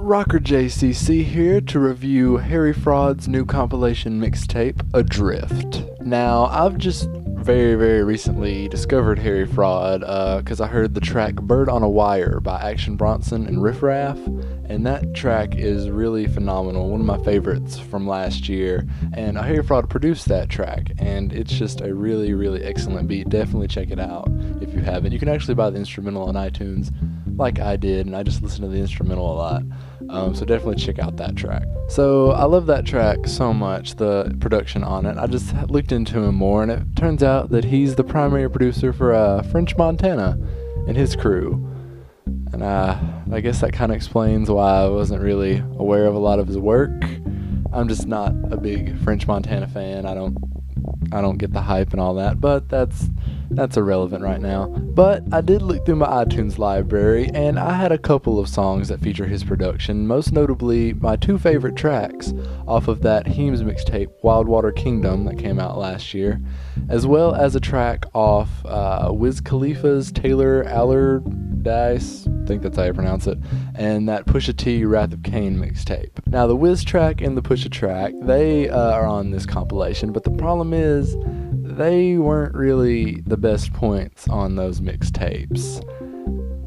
Rocker JCC here to review Harry Fraud's new compilation mixtape, Adrift. Now, I've just very recently discovered Harry Fraud because I heard the track Bird on a Wire by Action Bronson and Riff Raff, and that track is really phenomenal, one of my favorites from last year, and Harry Fraud produced that track, and it's just a really excellent beat. Definitely check it out if you haven't. You can actually buy the instrumental on iTunes like I did, and I just listen to the instrumental a lot. So definitely check out that track. So I love that track so much, the production on it. I just looked into him more, and it turns out that he's the primary producer for French Montana and his crew. And I guess that kind of explains why I wasn't really aware of a lot of his work. I'm just not a big French Montana fan. I don't get the hype and all that, but that's irrelevant right now. But I did look through my iTunes library, and I had a couple of songs that feature his production, most notably my two favorite tracks off of that Heems mixtape, Wildwater Kingdom, that came out last year, as well as a track off Wiz Khalifa's Taylor Allardyce, I think that's how you pronounce it, and that Pusha T Wrath of Cain mixtape. Now, the Wiz track and the Pusha track, they are on this compilation, but the problem is they weren't really the best points on those mixtapes.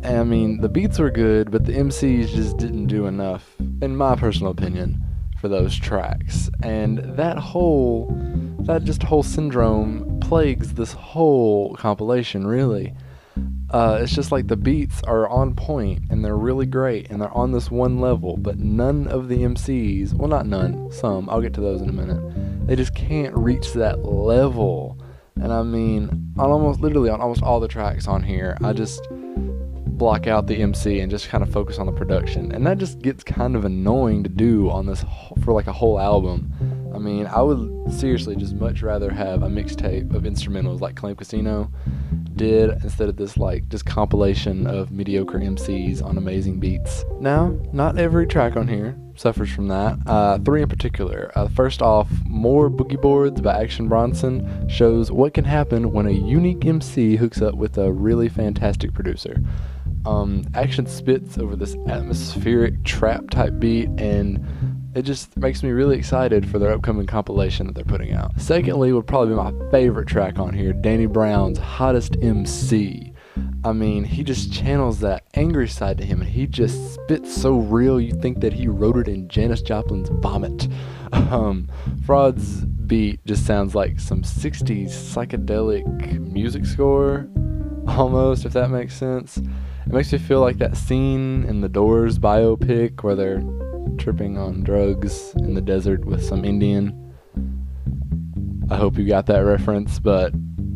I mean, the beats were good, but the MCs just didn't do enough, in my personal opinion, for those tracks. And that whole syndrome plagues this whole compilation, really. It's just like the beats are on point, and they're really great, and they're on this one level, but none of the MCs, well, not none, some, I'll get to those in a minute, they just can't reach that level. And I mean, on almost all the tracks on here, I just block out the MC and just kind of focus on the production, and that just gets kind of annoying to do on this for like a whole album. I mean, I would seriously just much rather have a mixtape of instrumentals like Claim Casino did, instead of this like just compilation of mediocre MCs on amazing beats. Now, not every track on here suffers from that. Three in particular. First off, More Boogie Boards by Action Bronson shows what can happen when a unique MC hooks up with a really fantastic producer. Action spits over this atmospheric trap type beat, and it just makes me really excited for their upcoming compilation that they're putting out. Secondly would probably be my favorite track on here, Danny Brown's Hottest MC. I mean, he just channels that angry side to him, and he just spits so real you think that he wrote it in Janis Joplin's vomit. Fraud's beat just sounds like some 60s psychedelic music score, almost, if that makes sense. It makes me feel like that scene in the Doors biopic where they're tripping on drugs in the desert with some Indian. I hope you got that reference, but,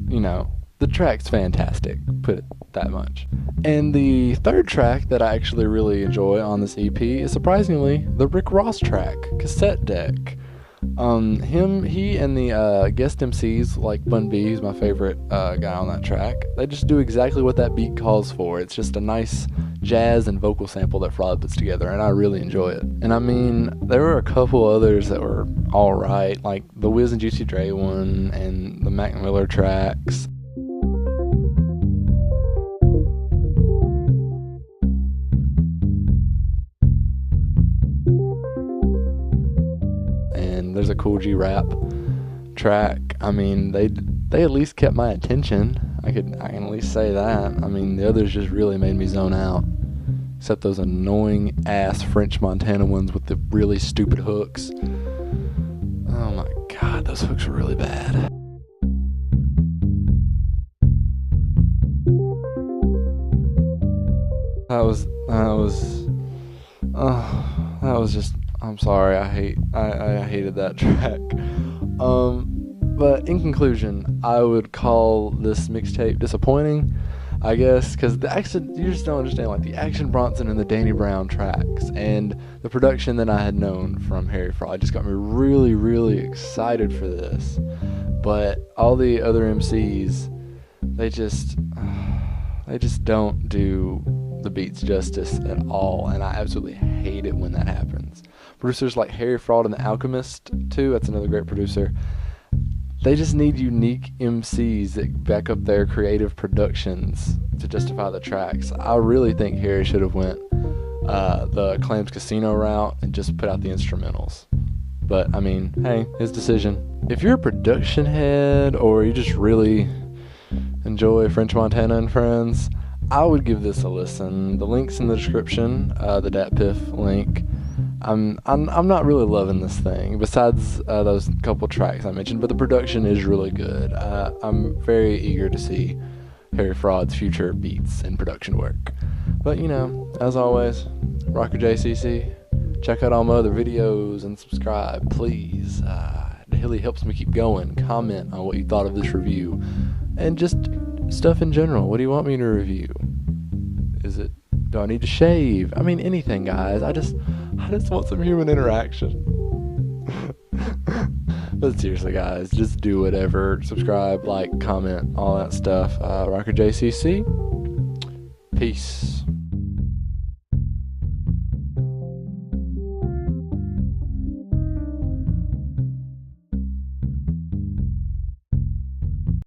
you know, the track's fantastic, put it that much. And the third track that I actually really enjoy on this EP is surprisingly the Rick Ross track, Cassette Deck. He and the guest MCs, like Bun B, who's my favorite guy on that track, they just do exactly what that beat calls for. It's just a nice jazz and vocal sample that Fraud puts together, and I really enjoy it. And I mean, there were a couple others that were alright, like the Wiz and Juicy Dre one, and the Mac Miller tracks. There's a Cool G Rap track. I mean, they at least kept my attention. I can at least say that. I mean, the others just really made me zone out, except those annoying ass French Montana ones with the really stupid hooks. Oh my god, those hooks were really bad. That was just, I'm sorry, I hated that track. But in conclusion, I would call this mixtape disappointing, I guess, because you just don't understand, like, the Action Bronson and the Danny Brown tracks and the production that I had known from Harry Fraud just got me really excited for this. But all the other MCs, they just don't do the beats justice at all, and I absolutely hate it when that happens. Producers like Harry Fraud and The Alchemist too, that's another great producer, they just need unique MCs that back up their creative productions to justify the tracks. I really think Harry should have went the Clams Casino route and just put out the instrumentals. But I mean, hey, his decision. If you're a production head or you just really enjoy French Montana and Friends, I would give this a listen. The link's in the description, the Dat Piff link. I'm not really loving this thing, besides those couple tracks I mentioned, but the production is really good. I'm very eager to see Harry Fraud's future beats and production work. But you know, as always, Rocker JCC. Check out all my other videos and subscribe, please. It really helps me keep going. Comment on what you thought of this review. And just stuff in general. What do you want me to review? Do I need to shave? I mean, anything, guys. I just want some human interaction. But seriously, guys, just do whatever. Subscribe, like, comment, all that stuff. Rocker JCC. Peace.